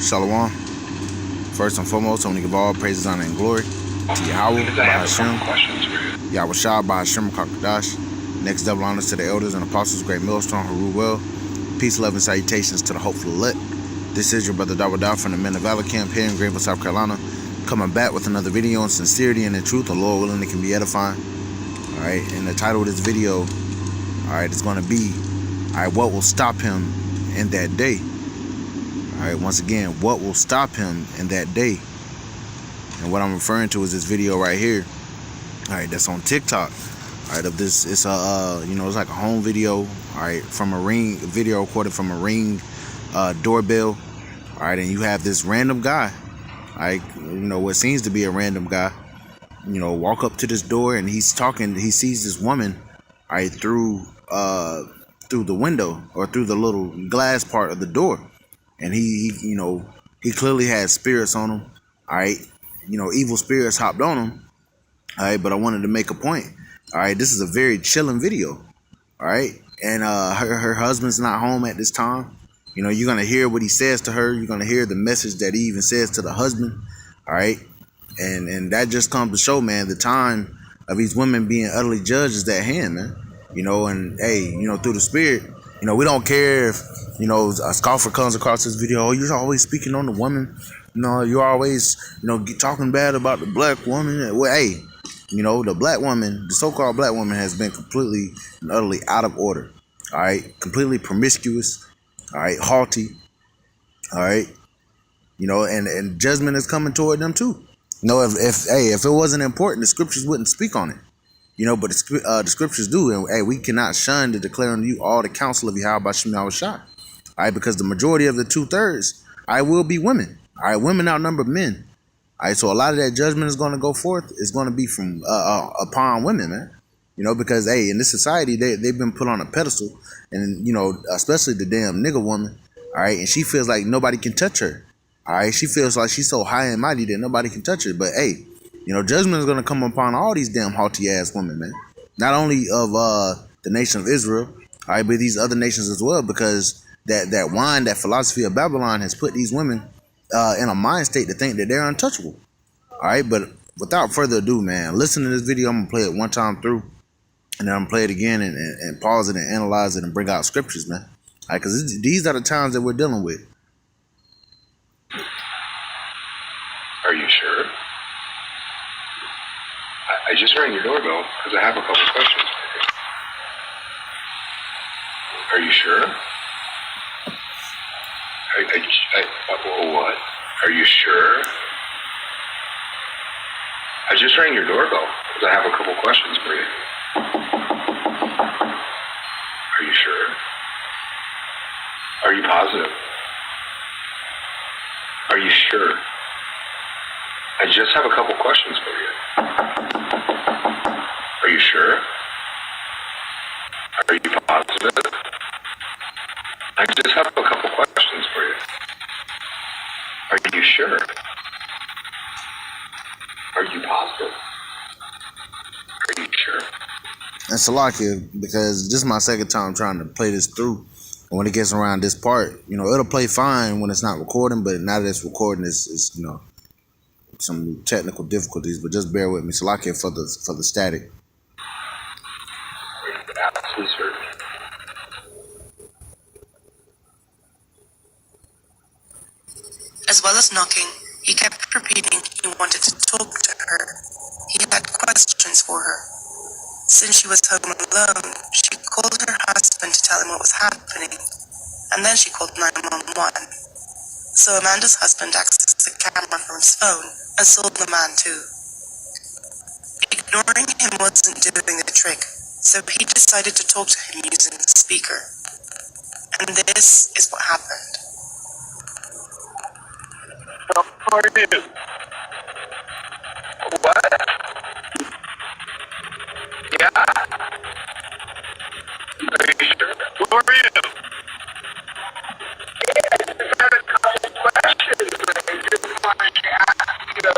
Shalom. First and foremost, I want to give all praises, honor, and glory to Yahweh, Bahashem, Yahweh Shah, Bahashem, Kakadash. Next, double honors to the elders and apostles, great millstone, who rule well. Peace, love, and salutations to the hopeful elect. This is your brother Dawadah from the Men of Valor camp here in Greenville, South Carolina, coming back with another video on sincerity and the truth. The Lord willing, it can be edifying. All right, and the title of this video, all right, it's going to be, all right, what will stop him in that day? All right, once again, what will stop him in that day? And what I'm referring to is this video right here. All right, that's on TikTok. All right, of this, it's a it's like a home video. All right, from a Ring video recorded from a Ring doorbell. All right, and you have this random guy, like what seems to be a random guy, walk up to this door and he's talking. He sees this woman, all right, through the window or through the little glass part of the door. And he clearly had spirits on him. All right, evil spirits hopped on him. All right, but I wanted to make a point. All right, this is a very chilling video. All right, and her husband's not home at this time. You're gonna hear what he says to her. You're gonna hear the message that he even says to the husband. All right, and that just comes to show, man, the time of these women being utterly judged is at hand, man. And hey, through the spirit, we don't care if a scoffer comes across this video. Oh, you're always speaking on the woman. You're always, talking bad about the black woman. Well, hey, the black woman, the so-called black woman has been completely and utterly out of order. All right, completely promiscuous. All right, haughty. All right, and judgment is coming toward them too. If it wasn't important, the scriptures wouldn't speak on it. But the scriptures do, and hey, we cannot shun to declare unto you all the counsel of Yahweh Bashem Yahweh Shah. All right, because the majority of the 2/3, I will be women. All right, women outnumber men. All right, so a lot of that judgment is going to go forth. It's going to be from upon women, man. Because hey, in this society, they've been put on a pedestal, and especially the damn nigga woman. All right, and she feels like nobody can touch her. All right, she feels like she's so high and mighty that nobody can touch her. But hey, judgment is going to come upon all these damn haughty ass women, man. Not only of the nation of Israel, all right, but these other nations as well, because that wine, that philosophy of Babylon has put these women in a mind state to think that they're untouchable. All right, but without further ado, man, listen to this video. I'm gonna play it one time through, and then I'm gonna play it again and pause it and analyze it and bring out scriptures, man. All right, because these are the times that we're dealing with. Are you sure? I just rang your doorbell because I have a couple questions. Are you sure? What? Are you sure? I just rang your doorbell because I have a couple questions for you. Are you sure? Are you positive? Are you sure? I just have a couple questions for you. Are you sure? Are you positive? I just have a couple questions for you. Are you sure? Are you positive? Are you sure? And Salakia, because this is my second time trying to play this through. And when it gets around this part, it'll play fine when it's not recording, but now that it's recording, it's some technical difficulties. But just bear with me, Salakia, for the static. Absolutely certain. As well as knocking, he kept repeating he wanted to talk to her. He had questions for her. Since she was home alone, she called her husband to tell him what was happening, and then she called 911. So Amanda's husband accessed the camera from his phone and saw the man too. Ignoring him wasn't doing the trick, so he decided to talk to him using the speaker. And this is what happened. How are you? What? Yeah. Are you sure? Who are you? Yeah, I just had a couple questions. I just wanted to ask you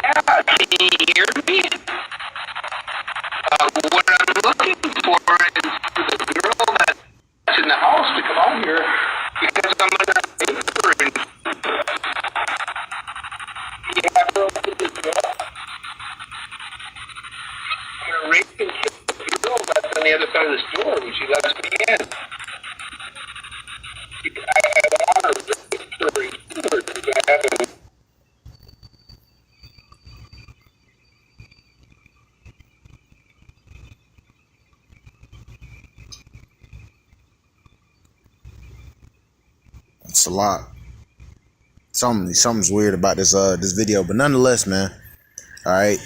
yeah, can you hear me? What I'm looking for to come out here because I'm under paper and you have her open the door. I'm going to rape and kill the girl that's on the other side of this door when she lets me in. I want her raped for a year because I have a It's a lot. Something's weird about this video, but nonetheless, man. All right,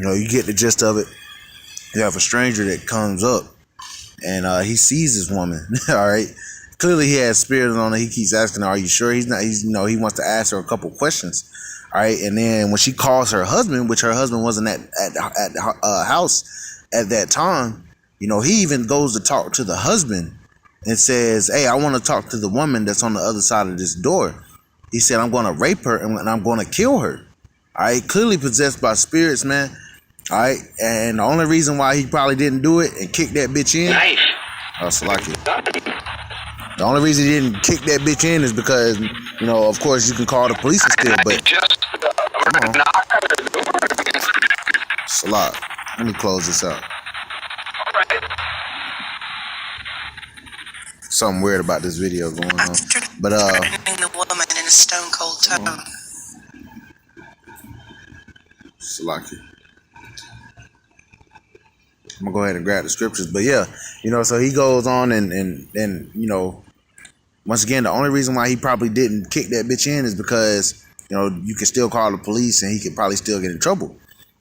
you get the gist of it. You have a stranger that comes up and he sees this woman. All right, clearly he has spirit on it. He keeps asking her, "Are you sure?" He's not. He wants to ask her a couple questions. All right, and then when she calls her husband, which her husband wasn't at the house at that time, he even goes to talk to the husband and says, "Hey, I want to talk to the woman that's on the other side of this door." He said, "I'm going to rape her and I'm going to kill her." All right, clearly possessed by spirits, man. All right, and the only reason why he probably didn't do it and kick that bitch in, the only reason he didn't kick that bitch in is because, of course, you can call the police and still, but come on. It's a lot. Let me close this out. Something weird about this video going on, but threatening the woman in a stone cold tone. Salaki. I'm gonna go ahead and grab the scriptures, but yeah, so he goes on and once again, the only reason why he probably didn't kick that bitch in is because you can still call the police and he could probably still get in trouble.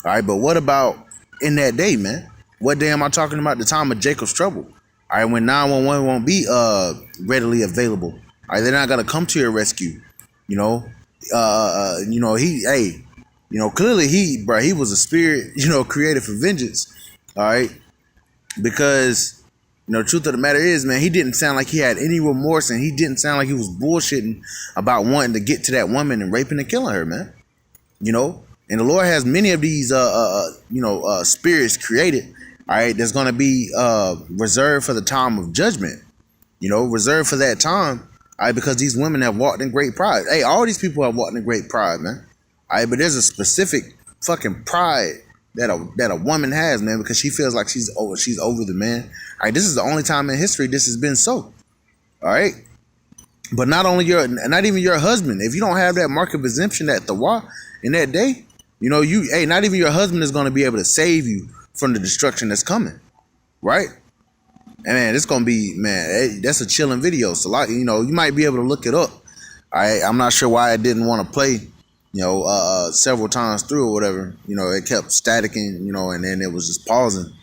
All right, but what about in that day, man? What day am I talking about? The time of Jacob's trouble. All right, when 911 won't be readily available. All right, they're not gonna come to your rescue. Clearly he was a spirit, created for vengeance. All right, because truth of the matter is, man, he didn't sound like he had any remorse, and he didn't sound like he was bullshitting about wanting to get to that woman and raping and killing her, man. And the Lord has many of these spirits created. All right, that's going to be reserved for the time of judgment, reserved for that time. All right, because these women have walked in great pride. Hey, all these people have walked in great pride, man. All right, but there's a specific fucking pride that a woman has, man, because she feels like she's over the man. All right, this is the only time in history this has been so. All right, but not even your husband. If you don't have that mark of exemption, that thawa in that day, not even your husband is going to be able to save you from the destruction that's coming, right? And man, it's gonna be, man, that's a chilling video. So you might be able to look it up. I'm not sure why I didn't want to play, several times through or whatever. It kept staticking, and then it was just pausing.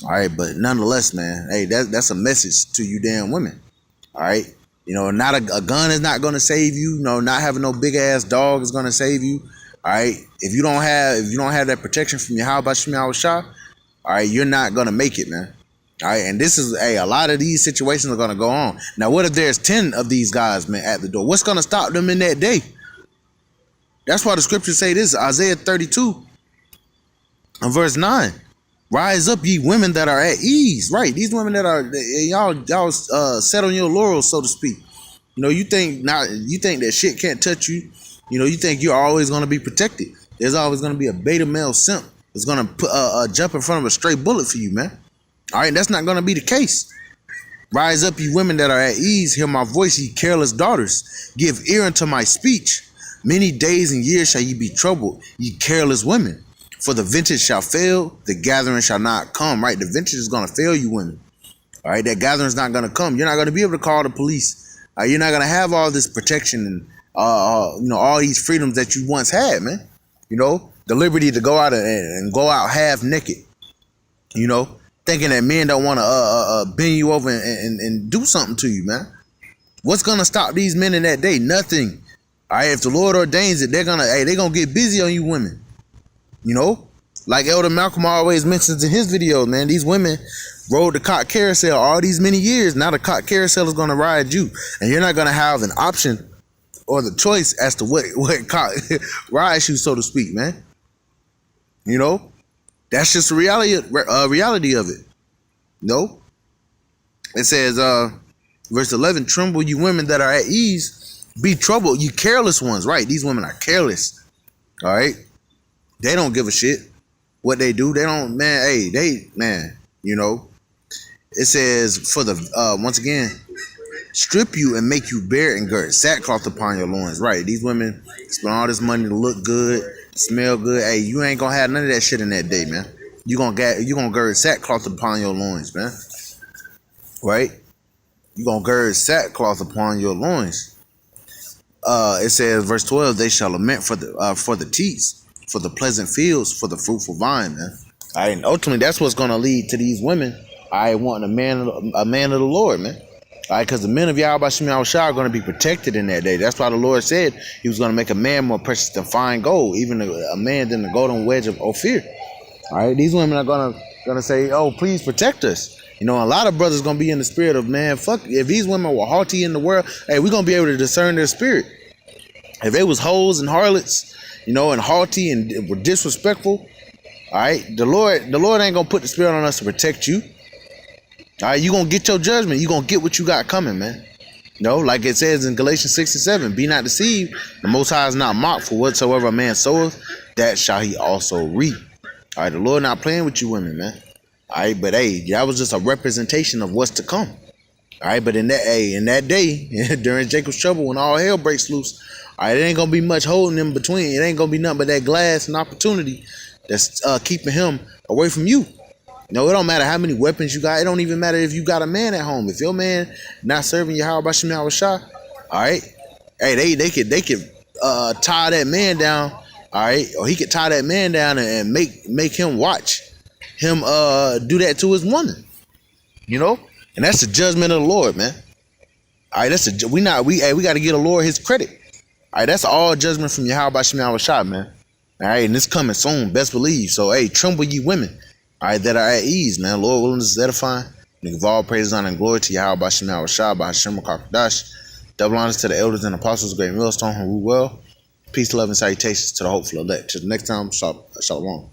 All right, but nonetheless, man, hey, that's a message to you damn women. All right, not a gun is not gonna save you. Not having no big ass dog is gonna save you. All right, if you don't have that protection from your how about Shemi Shah, all right, you're not gonna make it, man. All right, and this is a lot of these situations are gonna go on. Now, what if there's 10 of these guys, man, at the door? What's gonna stop them in that day? That's why the scriptures say this, Isaiah 32, and verse 9. Rise up, ye women that are at ease. Right, these women that are y'all set on your laurels, so to speak. You think that shit can't touch you. You think you're always gonna be protected. There's always gonna be a beta male simp that's gonna put jump in front of a straight bullet for you, man. All right, that's not gonna be the case. Rise up, ye women that are at ease. Hear my voice, ye careless daughters. Give ear unto my speech. Many days and years shall ye be troubled, ye careless women. For the vintage shall fail, the gathering shall not come. Right, the vintage is gonna fail you women. All right, that gathering is not gonna come. You're not gonna be able to call the police. You're not gonna have all this protection and all these freedoms that you once had, man. The liberty to go out and go out half naked. Thinking that men don't want to bend you over and do something to you, man. What's gonna stop these men in that day? Nothing. All right, if the Lord ordains it, they're gonna get busy on you women. Like Elder Malcolm always mentions in his videos, man. These women rode the cot carousel all these many years. Now the cot carousel is gonna ride you, and you're not gonna have an option or the choice as to what cot rides you, so to speak, man. That's just the reality of it. It says, Verse 11, tremble you women that are at ease, be troubled, you careless ones. Right, these women are careless. All right, they don't give a shit what they do. They don't, man. Hey, you know. It says for the once again, strip you and make you bare and gird sackcloth upon your loins. Right, these women spend all this money to look good, smell good. Hey, you ain't gonna have none of that shit in that day, man. You gonna gird sackcloth upon your loins, man. Right, you gonna gird sackcloth upon your loins. It says verse 12, they shall lament for the teats, for the pleasant fields, for the fruitful vine, man. All right, and ultimately that's what's gonna lead to these women. I want a man of the Lord, man. All right, because the men of Yahweh Shem Yahushua are going to be protected in that day. That's why the Lord said he was going to make a man more precious than fine gold, even a man than the golden wedge of Ophir. All right, these women are gonna say, oh, please protect us. You know, a lot of brothers going to be in the spirit of, man, fuck, if these women were haughty in the world, hey, we're going to be able to discern their spirit. If they was hoes and harlots, you know, and haughty and were disrespectful, all right, the Lord ain't going to put the spirit on us to protect you. All right, you going to get your judgment. You going to get what you got coming, man. You know, like it says in Galatians 6:7, be not deceived. The Most High is not mocked, for whatsoever a man soweth, that shall he also reap. All right, the Lord not playing with you women, man. All right, but hey, that was just a representation of what's to come. All right, but in that day, during Jacob's trouble, when all hell breaks loose, all right, it ain't going to be much holding in between. It ain't going to be nothing but that glass and opportunity that's keeping him away from you. No, it don't matter how many weapons you got. It don't even matter if you got a man at home. If your man not serving Yahweh Shem Yahushua, all right, hey, they could tie that man down, all right, or he could tie that man down and make him watch him do that to his woman, you know, and that's the judgment of the Lord, man. All right, we got to give the Lord his credit. All right, that's all judgment from Yahweh Shem Yahushua, man. All right, and it's coming soon, best believe. So hey, tremble ye women. All right, that are at ease, man. Lord willing, this is edifying. And give all praise, honor, and glory to Yahweh Shem Yahushua by Hashem Kakadash. Double honors to the elders and apostles, great millstone who rule well. Peace, love, and salutations to the hopeful elect. Till the next time, shalom.